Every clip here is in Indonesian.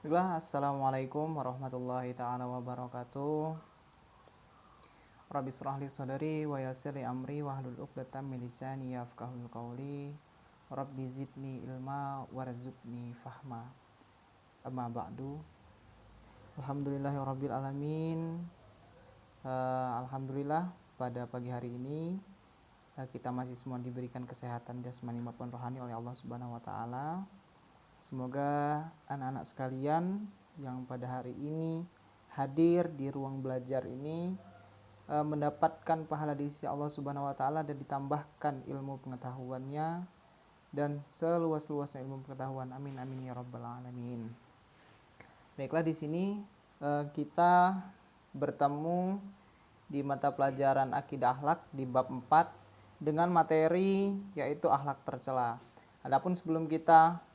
Assalamualaikum warahmatullahi ta'ala wabarakatuh. Rabbi shrah li sadri wa yassir li amri wahlul 'uqdatam min lisani yafqahul qawli. Rabbi zidni ilma warzuqni fahma. Amma ba'du. Alhamdulillahirabbil alamin. Alhamdulillah pada pagi hari ini kita masih semua diberikan kesehatan jasmani maupun rohani oleh Allah Subhanahu wa taala. Semoga anak-anak sekalian yang pada hari ini hadir di ruang belajar ini mendapatkan pahala di sisi Allah Subhanahu wa taala dan ditambahkan ilmu pengetahuannya dan seluas-luasnya ilmu pengetahuan. Amin amin ya rabbal alamin. Baiklah, di sini kita bertemu di mata pelajaran akidah akhlak di bab 4 dengan materi yaitu akhlak tercela. Adapun sebelum kita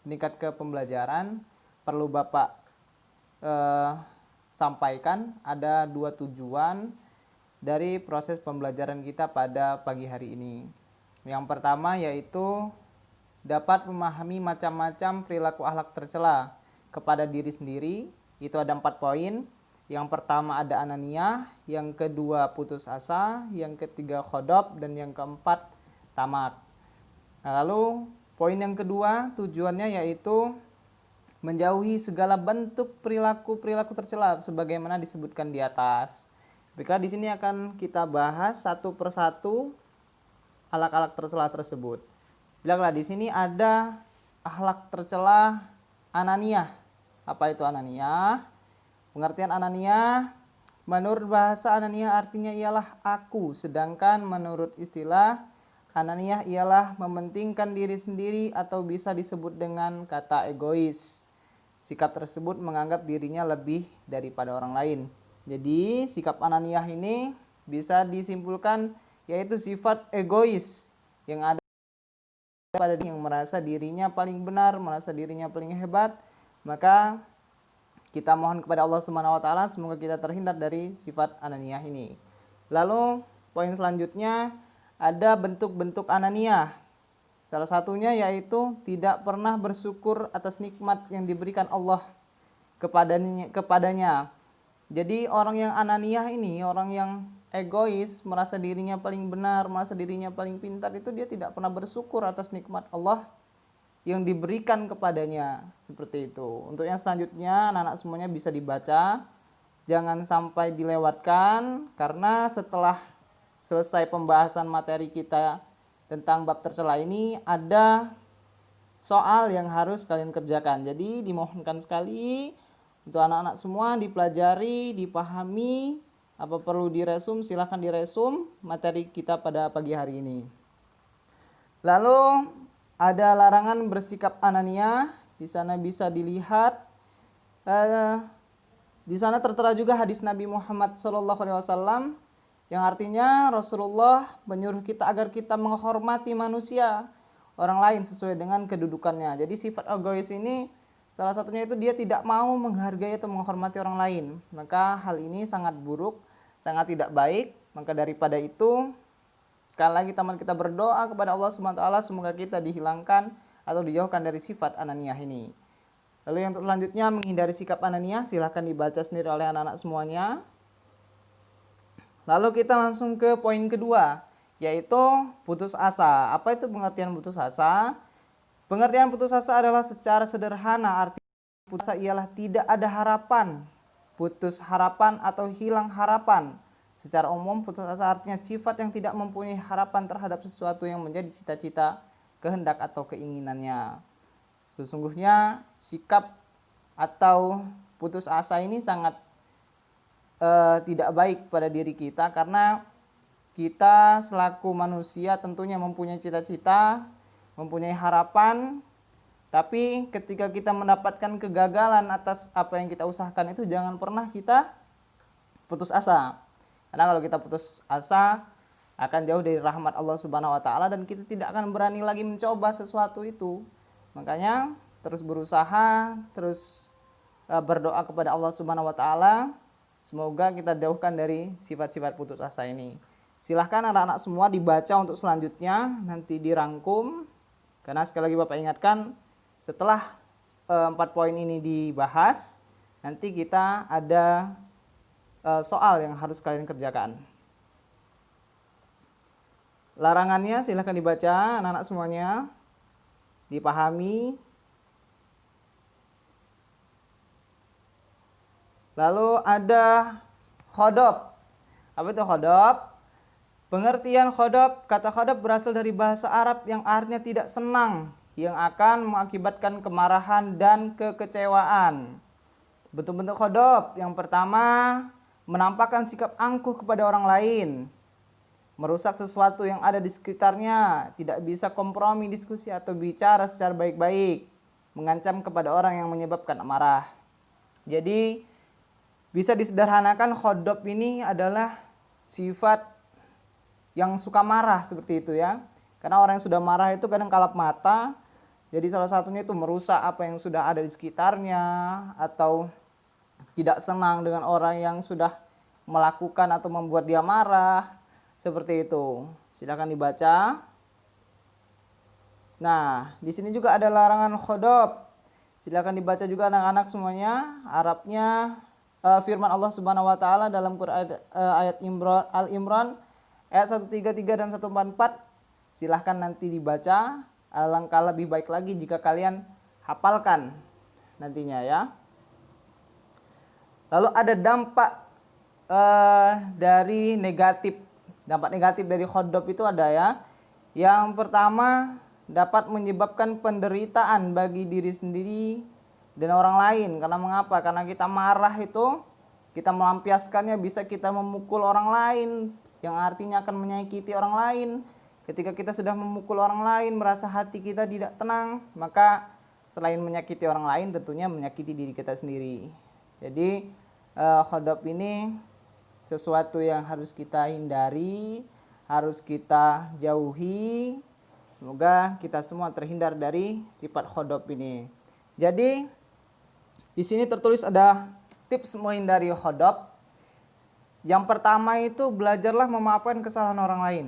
meningkat ke pembelajaran, perlu Bapak sampaikan ada 2 tujuan dari proses pembelajaran kita pada pagi hari ini. Yang pertama yaitu dapat memahami macam-macam perilaku akhlak tercela kepada diri sendiri. Itu ada 4 poin. Yang pertama ada ananiyah, yang kedua putus asa, yang ketiga khodob, dan yang keempat tamak. Nah, lalu poin yang kedua tujuannya yaitu menjauhi segala bentuk perilaku tercela sebagaimana disebutkan di atas. Baiklah, di sini akan kita bahas satu persatu akhlak-akhlak tercela tersebut. Baiklah, di sini ada akhlak tercela ananiyah. Apa itu ananiyah? Pengertian ananiyah, menurut bahasa ananiyah artinya ialah aku, sedangkan menurut istilah ananiyah ialah mementingkan diri sendiri atau bisa disebut dengan kata egois. Sikap tersebut menganggap dirinya lebih daripada orang lain. Jadi sikap ananiyah ini bisa disimpulkan yaitu sifat egois yang ada pada yang merasa dirinya paling benar, merasa dirinya paling hebat. Maka kita mohon kepada Allah Subhanahu wa taala semoga kita terhindar dari sifat ananiyah ini. Lalu poin selanjutnya ada bentuk-bentuk ananiyah. Salah satunya yaitu tidak pernah bersyukur atas nikmat yang diberikan Allah kepadanya. Jadi orang yang ananiyah ini, orang yang egois, merasa dirinya paling benar, merasa dirinya paling pintar, itu dia tidak pernah bersyukur atas nikmat Allah yang diberikan kepadanya. Seperti itu. Untuk yang selanjutnya anak-anak semuanya bisa dibaca. Jangan sampai dilewatkan, karena setelah selesai pembahasan materi kita tentang bab tercela ini ada soal yang harus kalian kerjakan. Jadi dimohonkan sekali untuk anak-anak semua dipelajari, dipahami. Apa perlu diresum, silahkan diresum materi kita pada pagi hari ini. Lalu ada larangan bersikap ananiyah. Di sana bisa dilihat. Di sana tertera juga hadis Nabi Muhammad SAW yang artinya Rasulullah menyuruh kita agar kita menghormati manusia, orang lain sesuai dengan kedudukannya. Jadi sifat egois ini salah satunya itu dia tidak mau menghargai atau menghormati orang lain. Maka hal ini sangat buruk, sangat tidak baik. Maka daripada itu sekali lagi teman kita berdoa kepada Allah SWT semoga kita dihilangkan atau dijauhkan dari sifat ananiyah ini. Lalu yang selanjutnya menghindari sikap ananiyah, silahkan dibaca sendiri oleh anak-anak semuanya. Lalu kita langsung ke poin kedua, yaitu putus asa. Apa itu pengertian putus asa? Pengertian putus asa adalah secara sederhana arti putus asa ialah tidak ada harapan, putus harapan atau hilang harapan. Secara umum putus asa artinya sifat yang tidak mempunyai harapan terhadap sesuatu yang menjadi cita-cita, kehendak atau keinginannya. Sesungguhnya sikap atau putus asa ini sangat tidak baik pada diri kita, karena kita selaku manusia tentunya mempunyai cita-cita, mempunyai harapan, tapi ketika kita mendapatkan kegagalan atas apa yang kita usahakan itu jangan pernah kita putus asa. Karena kalau kita putus asa akan jauh dari rahmat Allah Subhanahu wa taala dan kita tidak akan berani lagi mencoba sesuatu itu. Makanya terus berusaha, terus berdoa kepada Allah Subhanahu wa taala semoga kita jauhkan dari sifat-sifat putus asa ini. Silahkan anak-anak semua dibaca untuk selanjutnya, nanti dirangkum. Karena sekali lagi Bapak ingatkan, setelah 4 poin ini dibahas, nanti kita ada soal yang harus kalian kerjakan. Larangannya silahkan dibaca anak-anak semuanya, dipahami. Lalu ada khodob. Apa itu khodob? Pengertian khodob, kata khodob berasal dari bahasa Arab yang artinya tidak senang, yang akan mengakibatkan kemarahan dan kekecewaan. Bentuk-bentuk khodob, yang pertama, menampakkan sikap angkuh kepada orang lain, merusak sesuatu yang ada di sekitarnya, tidak bisa kompromi, diskusi, atau bicara secara baik-baik, mengancam kepada orang yang menyebabkan amarah. Jadi, bisa disederhanakan khodob ini adalah sifat yang suka marah seperti itu ya. Karena orang yang sudah marah itu kadang kalap mata. Jadi salah satunya itu merusak apa yang sudah ada di sekitarnya, atau tidak senang dengan orang yang sudah melakukan atau membuat dia marah. Seperti itu. Silakan dibaca. Nah, di sini juga ada larangan khodob. Silakan dibaca juga anak-anak semuanya. Arabnya firman Allah Subhanahu wa taala dalam Quran ayat Al-Imran ayat 133 dan 144. Silahkan nanti dibaca. Alangkah lebih baik lagi jika kalian hafalkan nantinya ya. Lalu ada dampak dari negatif. Dampak negatif dari khodob itu ada ya. Yang pertama, dapat menyebabkan penderitaan bagi diri sendiri dan orang lain. Karena mengapa? Karena kita marah itu, kita melampiaskannya, bisa kita memukul orang lain, yang artinya akan menyakiti orang lain. Ketika kita sudah memukul orang lain, merasa hati kita tidak tenang, maka selain menyakiti orang lain, tentunya menyakiti diri kita sendiri. Jadi khodob ini sesuatu yang harus kita hindari, harus kita jauhi. Semoga kita semua terhindar dari sifat khodob ini. Jadi di sini tertulis ada tips menghindari khodob. Yang pertama itu belajarlah memaafkan kesalahan orang lain.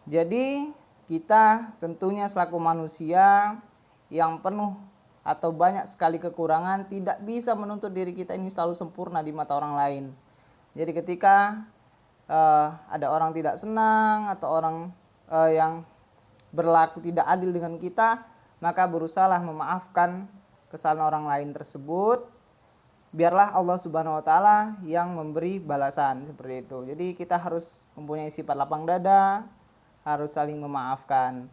Jadi kita tentunya selaku manusia yang penuh atau banyak sekali kekurangan, tidak bisa menuntut diri kita ini selalu sempurna di mata orang lain. Jadi ketika ada orang tidak senang atau orang yang berlaku tidak adil dengan kita, maka berusahalah memaafkan kesalahan orang lain tersebut. Biarlah Allah Subhanahu wa taala yang memberi balasan seperti itu. Jadi kita harus mempunyai sifat lapang dada, harus saling memaafkan.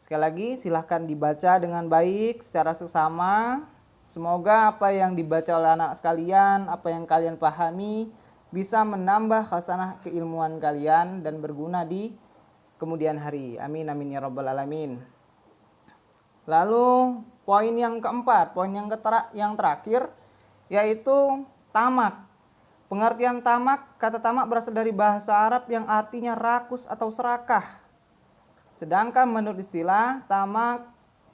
Sekali lagi silahkan dibaca dengan baik secara seksama. Semoga apa yang dibaca oleh anak sekalian, apa yang kalian pahami bisa menambah khasanah keilmuan kalian dan berguna di kemudian hari. Amin amin ya rabbal alamin. Lalu poin yang keempat, poin yang terakhir, yaitu tamak. Pengertian tamak, kata tamak berasal dari bahasa Arab yang artinya rakus atau serakah. Sedangkan menurut istilah, tamak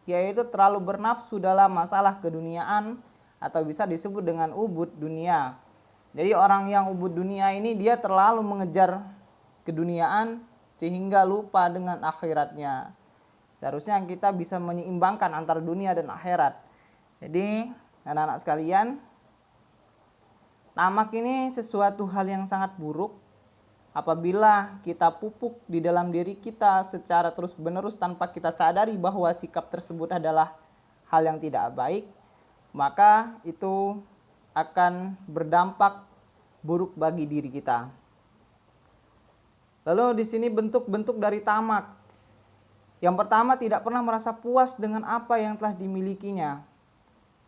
yaitu terlalu bernafsu dalam masalah keduniaan atau bisa disebut dengan ubud dunia. Jadi orang yang ubud dunia ini dia terlalu mengejar keduniaan sehingga lupa dengan akhiratnya. Seharusnya kita bisa menyeimbangkan antara dunia dan akhirat. Jadi anak-anak sekalian, tamak ini sesuatu hal yang sangat buruk apabila kita pupuk di dalam diri kita secara terus-menerus tanpa kita sadari bahwa sikap tersebut adalah hal yang tidak baik, maka itu akan berdampak buruk bagi diri kita. Lalu di sini bentuk-bentuk dari tamak. Yang pertama, tidak pernah merasa puas dengan apa yang telah dimilikinya,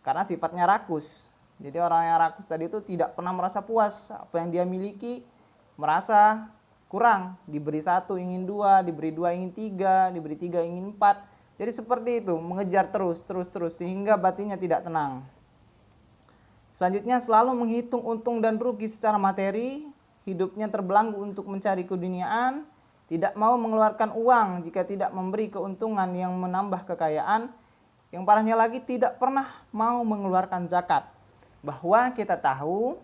karena sifatnya rakus. Jadi orang yang rakus tadi itu tidak pernah merasa puas, apa yang dia miliki merasa kurang, diberi satu ingin dua, diberi dua ingin tiga, diberi tiga ingin empat. Jadi seperti itu, mengejar terus sehingga batinnya tidak tenang. Selanjutnya selalu menghitung untung dan rugi secara materi, hidupnya terbelenggu untuk mencari keduniaan, tidak mau mengeluarkan uang jika tidak memberi keuntungan yang menambah kekayaan. Yang parahnya lagi, tidak pernah mau mengeluarkan zakat. Bahwa kita tahu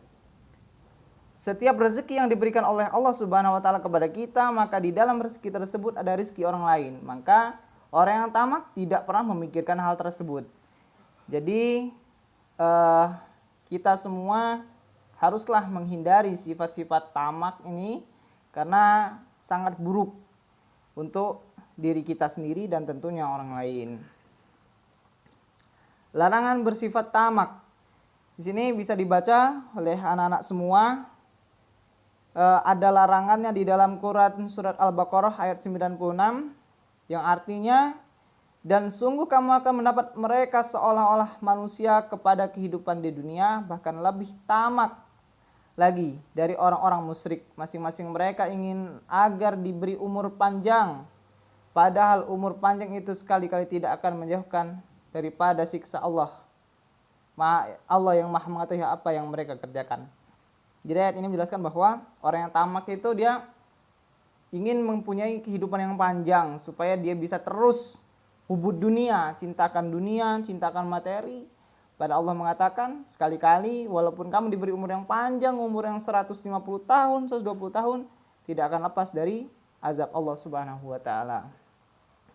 setiap rezeki yang diberikan oleh Allah Subhanahu wa taala kepada kita, maka di dalam rezeki tersebut ada rezeki orang lain. Maka orang yang tamak tidak pernah memikirkan hal tersebut. Jadi kita semua haruslah menghindari sifat-sifat tamak ini karena sangat buruk untuk diri kita sendiri dan tentunya orang lain. Larangan bersifat tamak. Di sini bisa dibaca oleh anak-anak semua. Ada larangannya di dalam Quran surat Al-Baqarah ayat 96 yang artinya, dan sungguh kamu akan mendapat mereka seolah-olah manusia kepada kehidupan di dunia, bahkan lebih tamak lagi dari orang-orang musyrik. Masing-masing mereka ingin agar diberi umur panjang, padahal umur panjang itu sekali-kali tidak akan menjauhkan daripada siksa Allah. Allah yang maha mengetahui apa yang mereka kerjakan. Jadi ayat ini menjelaskan bahwa orang yang tamak itu dia ingin mempunyai kehidupan yang panjang supaya dia bisa terus hubud dunia, cintakan materi. Pada Allah mengatakan, sekali-kali walaupun kamu diberi umur yang panjang, umur yang 150 tahun, 120 tahun, tidak akan lepas dari azab Allah Subhanahu wa taala.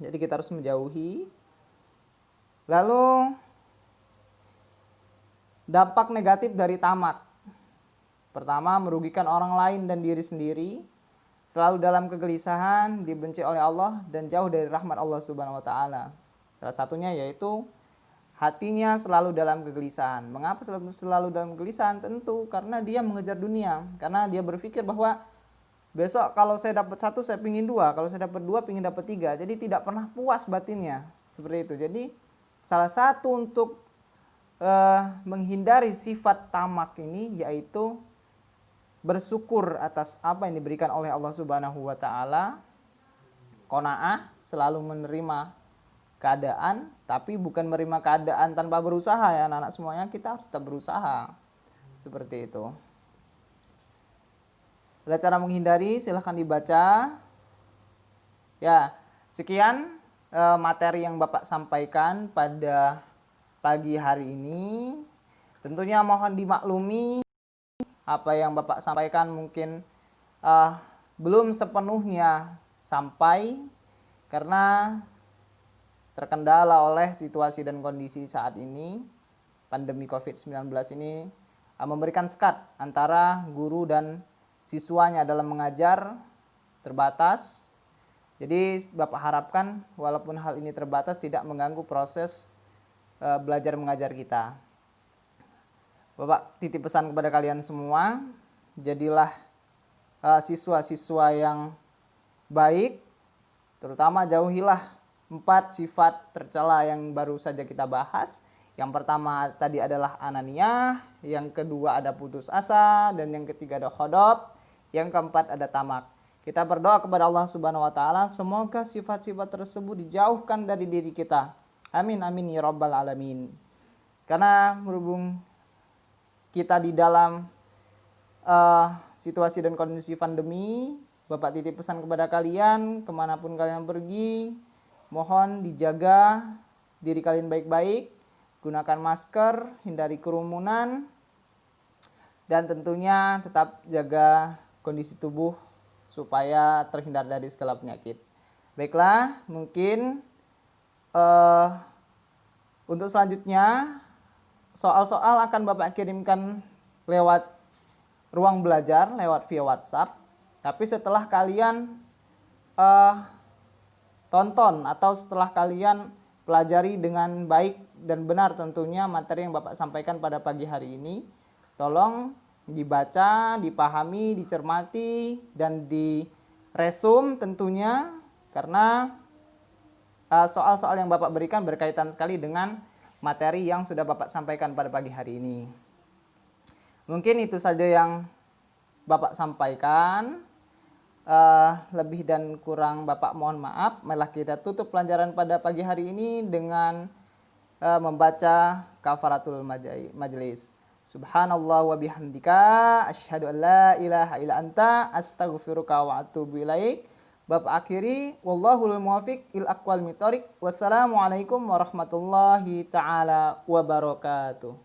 Jadi kita harus menjauhi. Lalu dampak negatif dari tamak. Pertama, merugikan orang lain dan diri sendiri, selalu dalam kegelisahan, dibenci oleh Allah dan jauh dari rahmat Allah Subhanahu wa taala. Salah satunya yaitu hatinya selalu dalam kegelisahan. Mengapa selalu dalam kegelisahan? Tentu karena dia mengejar dunia, karena dia berpikir bahwa besok kalau saya dapat satu saya pingin dua, kalau saya dapat dua pingin dapat tiga. Jadi tidak pernah puas batinnya, seperti itu. Jadi salah satu untuk menghindari sifat tamak ini yaitu bersyukur atas apa yang diberikan oleh Allah Subhanahu wa taala. Qanaah, selalu menerima keadaan, tapi bukan menerima keadaan tanpa berusaha ya anak-anak semuanya, kita harus tetap berusaha. Seperti itu. Ada cara menghindari, silahkan dibaca. Ya, sekian materi yang Bapak sampaikan pada pagi hari ini. Tentunya mohon dimaklumi apa yang Bapak sampaikan mungkin belum sepenuhnya sampai karena terkendala oleh situasi dan kondisi saat ini. Pandemi COVID-19 ini memberikan sekat antara guru dan siswanya dalam mengajar terbatas. Jadi Bapak harapkan walaupun hal ini terbatas tidak mengganggu proses belajar mengajar kita. Bapak titip pesan kepada kalian semua, jadilah siswa-siswa yang baik, terutama jauhilah 4 sifat tercela yang baru saja kita bahas. Yang pertama tadi adalah ananiyah, yang kedua ada putus asa, dan yang ketiga ada khodob, yang keempat ada tamak. Kita berdoa kepada Allah Subhanahu wa taala semoga sifat-sifat tersebut dijauhkan dari diri kita. Amin amin ya rabbal alamin. Karena berhubung kita di dalam situasi dan kondisi pandemi, Bapak titip pesan kepada kalian, kemanapun kalian pergi, mohon dijaga diri kalian baik-baik, gunakan masker, hindari kerumunan, dan tentunya tetap jaga kondisi tubuh supaya terhindar dari segala penyakit. Baiklah, mungkin untuk selanjutnya soal-soal akan Bapak kirimkan lewat ruang belajar, lewat via WhatsApp. Tapi setelah kalian tonton atau setelah kalian pelajari dengan baik dan benar tentunya materi yang Bapak sampaikan pada pagi hari ini, tolong dibaca, dipahami, dicermati, dan diresum tentunya, karena soal-soal yang Bapak berikan berkaitan sekali dengan materi yang sudah Bapak sampaikan pada pagi hari ini. Mungkin itu saja yang Bapak sampaikan. Lebih dan kurang Bapak mohon maaf. Malah kita tutup pelajaran pada pagi hari ini dengan membaca kafaratul majlis. Subhanallah wa bihamdika asyhadu an la ilaha illa anta astaghfiruka wa atubu ilaik. Bapak akhiri, wallahul muwafiq il aqwal mithoriq. Wassalamualaikum warahmatullahi taala wabarakatuh.